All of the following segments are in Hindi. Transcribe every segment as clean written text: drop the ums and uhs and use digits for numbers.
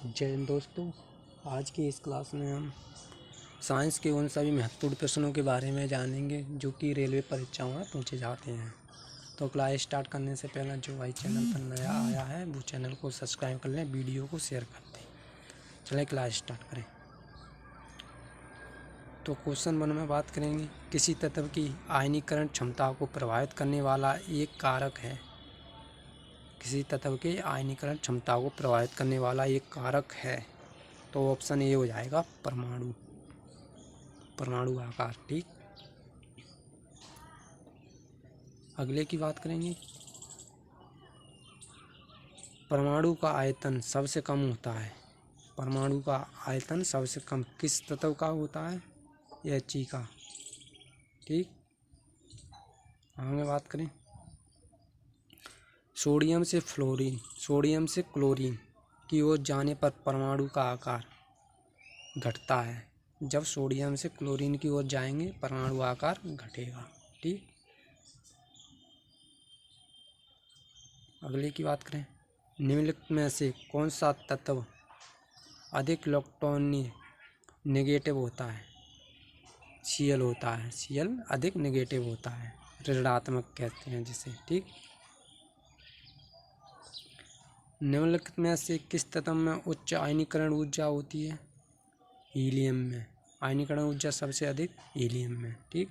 जय हिंद दोस्तों। आज की इस क्लास में हम साइंस के उन सभी महत्वपूर्ण प्रश्नों के बारे में जानेंगे जो कि रेलवे परीक्षाओं में पूछे जाते हैं। तो क्लास स्टार्ट करने से पहले जो भाई चैनल पर नया आया है वो चैनल को सब्सक्राइब कर लें, वीडियो को शेयर कर दें। चलिए क्लास स्टार्ट करें। तो क्वेश्चन 1 में बात करेंगे, किसी तत्व की आयनीकरण क्षमता को प्रभावित करने वाला एक कारक है। किसी तत्व के आयनीकरण क्षमता को प्रभावित करने वाला एक कारक है। तो ऑप्शन ए हो जाएगा परमाणु आकार। ठीक, अगले की बात करेंगे, परमाणु का आयतन सबसे कम होता है। परमाणु का आयतन सबसे कम किस तत्व का होता है? He का। ठीक, आगे बात करें, सोडियम से क्लोरीन की ओर जाने पर परमाणु का आकार घटता है। जब सोडियम से क्लोरीन की ओर जाएंगे परमाणु आकार घटेगा। ठीक, अगले की बात करें, निम्नलिखित में से कौन सा तत्व अधिक इलेक्ट्रॉन नेगेटिव होता है? Cl होता है। Cl अधिक नेगेटिव होता है, ऋणात्मक कहते हैं जिसे। ठीक, निम्नलिखित में से किस तत्व में उच्च आयनीकरण ऊर्जा होती है? हीलियम में। आयनीकरण ऊर्जा सबसे अधिक हीलियम में। ठीक,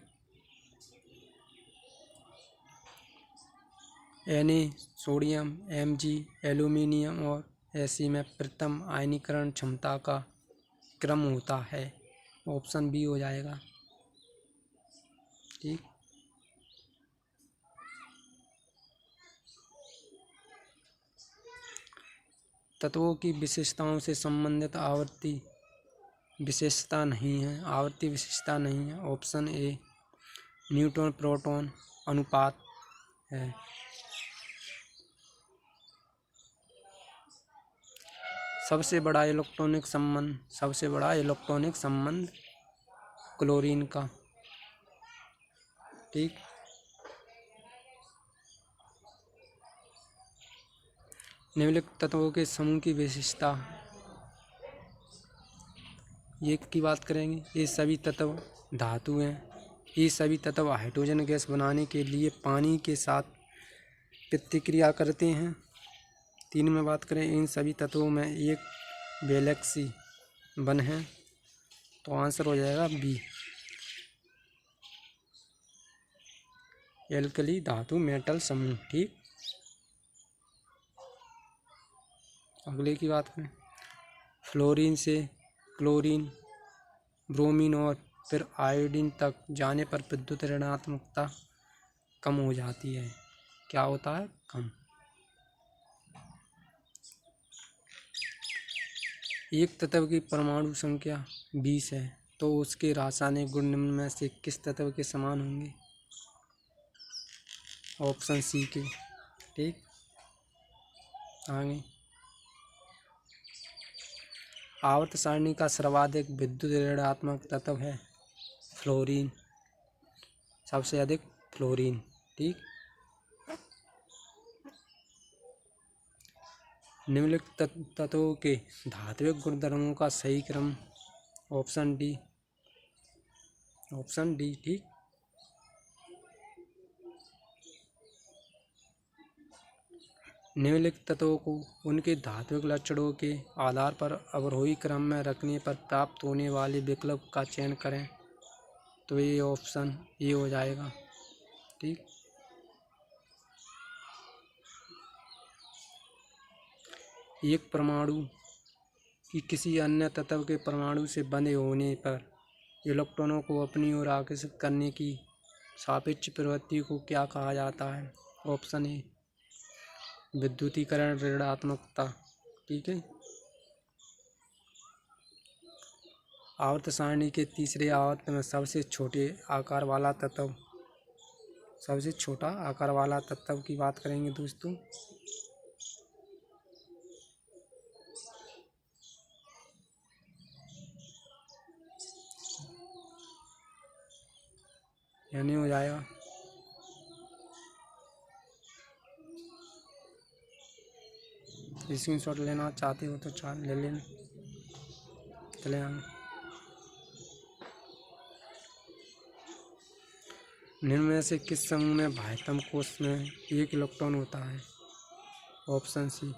Na सोडियम, Mg एल्यूमिनियम और Fe में प्रथम आयनीकरण क्षमता का क्रम होता है। ऑप्शन बी हो जाएगा। ठीक, तत्वों की विशेषताओं से संबंधित आवृत्ति विशेषता नहीं है। ऑप्शन ए न्यूट्रॉन प्रोटॉन अनुपात है। सबसे बड़ा इलेक्ट्रॉनिक संबंध क्लोरीन का। ठीक, निम्नलिखित तत्वों के समूह की विशेषता ये की बात करेंगे, ये सभी तत्व धातु हैं। ये सभी तत्व हाइड्रोजन गैस बनाने के लिए पानी के साथ प्रतिक्रिया करते हैं। 3 में बात करें, इन सभी तत्वों में एक वैलेंसी बन है। तो आंसर हो जाएगा बी, एल्कली धातु मेटल समूह। ठीक, अगले की बात करें, फ्लोरीन से क्लोरीन, ब्रोमीन और फिर आयोडीन तक जाने पर विद्युत ऋणात्मकता कम हो जाती है। क्या होता है? कम। एक तत्व की परमाणु संख्या 20 है तो उसके रासायनिक गुण निम्न में से किस तत्व के समान होंगे? ऑप्शन सी के। ठीक, आगे, आवर्त सारणी का सर्वाधिक विद्युत ऋणात्मक तत्व है फ्लोरीन, सबसे अधिक फ्लोरीन। ठीक, निम्नलिखित तत्वों के धात्विक गुणधर्मों का सही क्रम? Option D. ठीक, निम्नलिखित तत्वों को उनके धात्विक लक्षणों के आधार पर अवरोही क्रम में रखने पर प्राप्त होने वाले विकल्प का चयन करें। तो ये ऑप्शन ए हो जाएगा। ठीक, एक परमाणु की किसी अन्य तत्व के परमाणु से बंधे होने पर इलेक्ट्रॉनों को अपनी ओर आकर्षित करने की सापेक्ष प्रवृत्ति को क्या कहा जाता है? ऑप्शन ए विद्युतीकरण ऋणात्मकता। ठीक है, आवर्त सारणी के तीसरे आवर्त में सबसे छोटा आकार वाला तत्व की बात करेंगे दोस्तों। यानी हो जाएगा स्क्रीनशॉट लेना चाहते हो तो ले लेना। चले आगे। निम्न में से किस समूह में बाह्यतम कोश में 1 इलेक्ट्रॉन होता है? Option C.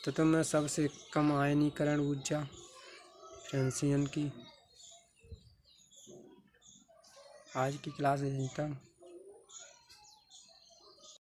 तत्व में सबसे कम आयनीकरण ऊर्जा फ्रेंसियन की। आज की क्लास यहीं तक।